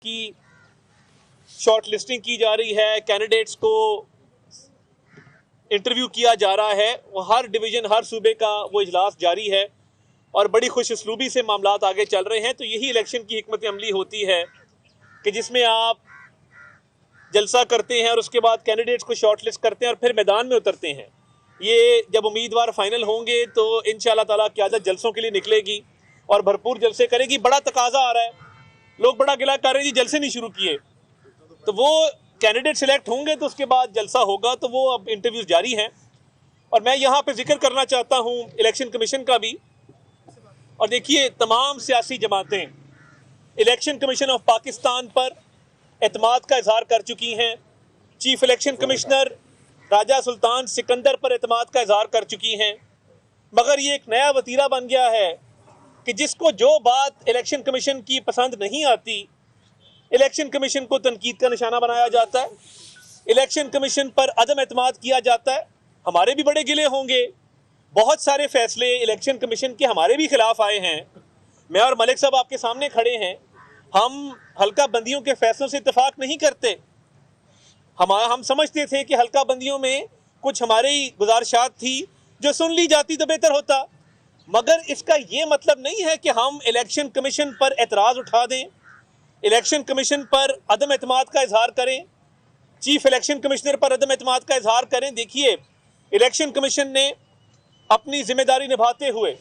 की short listing की जा रही है, कैंडिडेट्स को इंटरव्यू किया जा रहा है। वो हर डिवीज़न, हर सूबे का वो इजलास जारी है और बड़ी खुश उसलूबी से मामलात आगे चल रहे हैं। तो यही इलेक्शन की हिकमत अमली होती है कि जिसमें आप जलसा करते हैं और उसके बाद कैंडिडेट्स को शॉर्ट लिस्ट करते हैं और फिर मैदान में उतरते हैं। ये जब उम्मीदवार फाइनल होंगे तो इंशाअल्लाह ताला क़यादत जलसों के लिए निकलेगी और भरपूर जलसे करेगी। बड़ा तकाजा आ रहा है, लोग बड़ा गिला कर रहे हैं जी जलसे नहीं शुरू किए। तो वो कैंडिडेट सिलेक्ट होंगे तो उसके बाद जलसा होगा, तो वो अब इंटरव्यूज जारी हैं। और मैं यहाँ पे जिक्र करना चाहता हूँ इलेक्शन कमीशन का भी। और देखिए, तमाम सियासी जमातें इलेक्शन कमीशन ऑफ पाकिस्तान पर एतमाद का इजहार कर चुकी हैं। चीफ इलेक्शन कमिश्नर राजा सुल्तान सिकंदर पर एतमाद का इजहार कर चुकी हैं। मगर ये एक नया वतीरा बन गया है कि जिसको जो बात इलेक्शन कमीशन की पसंद नहीं आती, इलेक्शन कमीशन को तनकीद का निशाना बनाया जाता है, इलेक्शन कमीशन पर अदम एतमाद किया जाता है। हमारे भी बड़े गिले होंगे, बहुत सारे फैसले इलेक्शन कमीशन के हमारे भी खिलाफ आए हैं। मैं और मलिक साहब आपके सामने खड़े हैं, हम हल्का बंदियों के फैसलों से इत्तेफाक नहीं करते। हम समझते थे कि हल्का बंदियों में कुछ हमारी गुजारिशात थी जो सुन ली जाती तो बेहतर होता। मगर इसका ये मतलब नहीं है कि हम इलेक्शन कमीशन पर एतराज़ उठा दें, इलेक्शन कमीशन पर अदम एतमाद का इजहार करें, चीफ इलेक्शन कमिश्नर पर अदम एतमाद का इजहार करें। देखिए, इलेक्शन कमीशन ने अपनी जिम्मेदारी निभाते हुए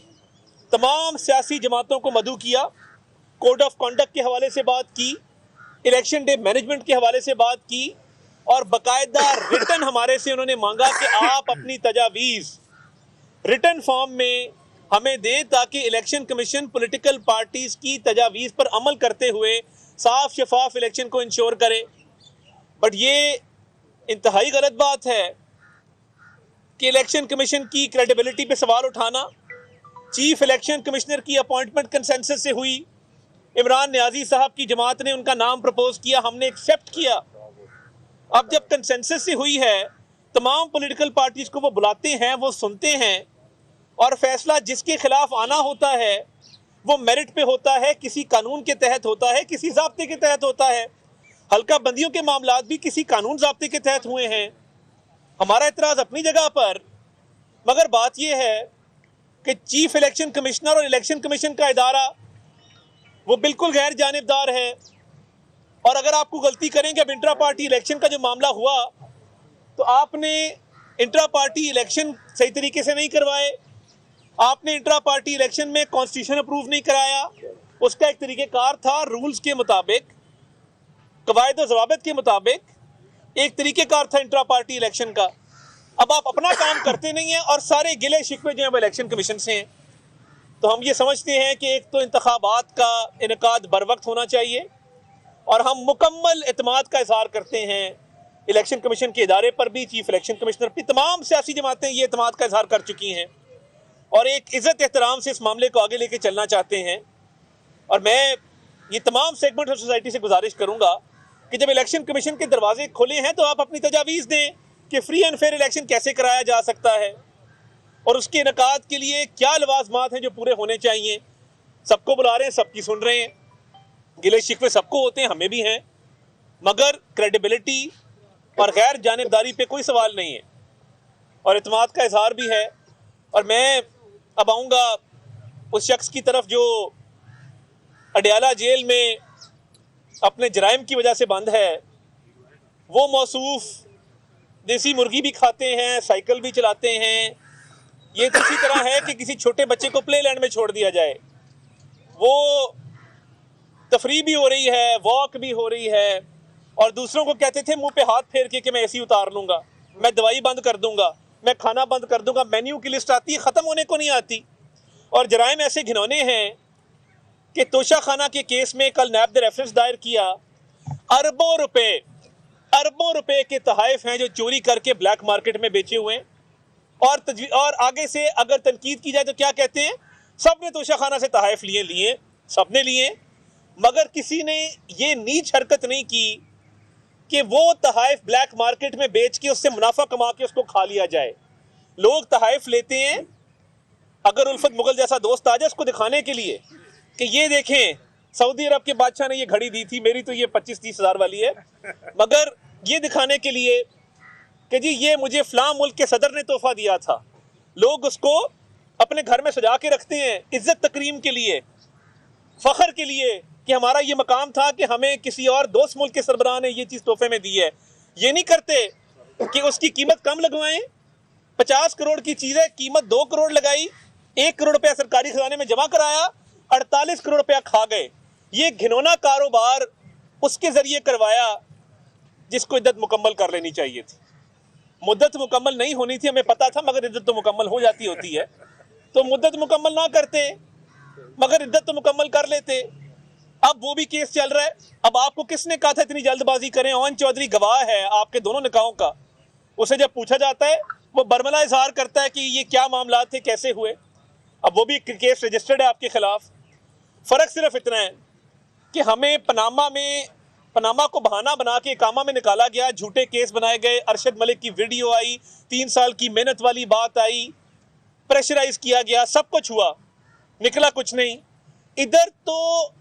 तमाम सियासी जमातों को मदऊ किया, कोड ऑफ कॉन्डक्ट के हवाले से बात की, इलेक्शन डे मैनेजमेंट के हवाले से बात की और बाकायदा रिटर्न हमारे से उन्होंने मांगा कि आप अपनी तजावीज़ रिटर्न फॉर्म में हमें दें ताकि इलेक्शन कमीशन पॉलिटिकल पार्टीज़ की तजावीज़ पर अमल करते हुए साफ शफाफ इलेक्शन को इंश्योर करे। बट ये इंतहाई गलत बात है कि इलेक्शन कमीशन की क्रेडिबिलिटी पे सवाल उठाना। चीफ इलेक्शन कमिश्नर की अपॉइंटमेंट कंसेंसस से हुई, इमरान नियाजी साहब की जमात ने उनका नाम प्रपोज किया, हमने एक्सेप्ट किया। अब जब कंसेंसस से हुई है, तमाम पॉलिटिकल पार्टीज को वो बुलाते हैं, वो सुनते हैं और फैसला जिसके खिलाफ आना होता है वो मेरिट पे होता है, किसी कानून के तहत होता है, किसी ज़ाब्ते के तहत होता है। हल्का बंदियों के मामलात भी किसी कानून ज़ाब्ते के तहत हुए हैं। हमारा एतराज़ अपनी जगह पर, मगर बात यह है कि चीफ इलेक्शन कमिश्नर और इलेक्शन कमीशन का इदारा वो बिल्कुल गैर जानिबदार है। और अगर आपको गलती करेंगे, अब इंट्रा पार्टी इलेक्शन का जो मामला हुआ तो आपने इंट्रा पार्टी इलेक्शन सही तरीके से नहीं करवाए, आपने इंट्रा पार्टी इलेक्शन में कॉन्स्टिट्यूशन अप्रूव नहीं कराया। उसका एक तरीक़ेकार था, रूल्स के मुताबिक, कवायद और ज़वाबित के मुताबिक एक तरीक़ेकार था इंट्रा पार्टी इलेक्शन का। अब आप अपना काम करते नहीं हैं और सारे गिले शिकवे जो हैं वो इलेक्शन कमीशन से हैं। तो हम ये समझते हैं कि एक तो इंतखाबात का इनकाद बर वक्त होना चाहिए और हम मुकम्मल एतमाद का इजहार करते हैं इलेक्शन कमीशन के इदारे पर भी, चीफ इलेक्शन कमिश्नर भी। तमाम सियासी जमातें ये एतमाद का इजहार कर चुकी हैं और एक इज़्ज़त एहतराम से इस मामले को आगे लेके चलना चाहते हैं। और मैं ये तमाम सेगमेंट ऑफ सोसाइटी से गुजारिश करूँगा कि जब इलेक्शन कमीशन के दरवाजे खोले हैं तो आप अपनी तजावीज़ दें कि फ्री एंड फेयर इलेक्शन कैसे कराया जा सकता है और उसके इनकाद के लिए क्या लवाजमात हैं जो पूरे होने चाहिए। सबको बुला रहे हैं, सबकी सुन रहे हैं, गिले शिकवे सबको होते हैं, हमें भी हैं, मगर क्रेडिबिलिटी और गैर जानिबदारी पे कोई सवाल नहीं है और एतमाद का इजहार भी है। और मैं अब आऊँगा उस शख्स की तरफ जो अडयाला जेल में अपने जराइम की वजह से बंद है। वो मौसूफ देसी मुर्गी भी खाते हैं, साइकिल भी चलाते हैं। ये तो इसी तरह है कि किसी छोटे बच्चे को प्ले लैंड में छोड़ दिया जाए। वो तफरी भी हो रही है, वॉक भी हो रही है और दूसरों को कहते थे मुंह पे हाथ फेर के कि मैं एसी उतार लूँगा, मैं दवाई बंद कर दूंगा, मैं खाना बंद कर दूंगा। मेन्यू की लिस्ट आती है, ख़त्म होने को नहीं आती। और जराइम ऐसे घिनौने हैं कि तोशा खाना के केस में कल नैब ने रेफरेंस दायर किया। अरबों रुपए के तहाइफ हैं जो चोरी करके ब्लैक मार्केट में बेचे हुए हैं। और आगे से अगर तनकीद की जाए तो क्या कहते हैं, सब ने तोशा खाना से तहाइफ लिए, सब ने लिए, मगर किसी ने ये नीच हरकत नहीं की कि वो तहाइफ ब्लैक मार्केट में बेच के उससे मुनाफा कमा के उसको खा लिया जाए। लोग तहाइफ लेते हैं, अगर उल्फत मुगल जैसा दोस्त आ जाए उसको दिखाने के लिए कि ये देखें सऊदी अरब के बादशाह ने ये घड़ी दी थी, मेरी तो ये 25-30 हज़ार वाली है, मगर ये दिखाने के लिए कि जी ये मुझे फलां मुल्क के सदर ने तोहफा दिया था। लोग उसको अपने घर में सजा के रखते हैं इज्जत तकरीम के लिए, फख्र के लिए कि हमारा ये मकाम था कि हमें किसी और दोस्त मुल्क के सरबराह ने ये चीज़ तोहफे में दी है। ये नहीं करते कि उसकी कीमत कम लगवाएं। 50 करोड़ की चीज़ है, कीमत 2 करोड़ लगाई, 1 करोड़ रुपया सरकारी खजाने में जमा कराया, 48 करोड़ रुपया खा गए। ये घिनौना कारोबार उसके जरिए करवाया जिसको इद्दत मुकम्मल कर लेनी चाहिए थी। मुद्दत मुकम्मल नहीं होनी थी, हमें पता था, मगर इद्दत तो मुकम्मल हो जाती होती है। तो मुद्दत मुकम्मल ना करते मगर इद्दत तो मुकम्मल कर लेते। अब वो भी केस चल रहा है। अब आपको किसने कहा था इतनी जल्दबाजी करें? ओवन चौधरी गवाह है आपके दोनों निकाहों का। उसे जब पूछा जाता है वो बरमला इजहार करता है कि ये क्या मामला थे, कैसे हुए। अब वो भी केस रजिस्टर्ड है आपके खिलाफ। फ़र्क सिर्फ इतना है कि हमें पनामा को बहाना बना के इकामा में निकाला गया, झूठे केस बनाए गए, अरशद मलिक की वीडियो आई, 3 साल की मेहनत वाली बात आई, प्रेशराइज किया गया, सब कुछ हुआ, निकला कुछ नहीं। इधर तो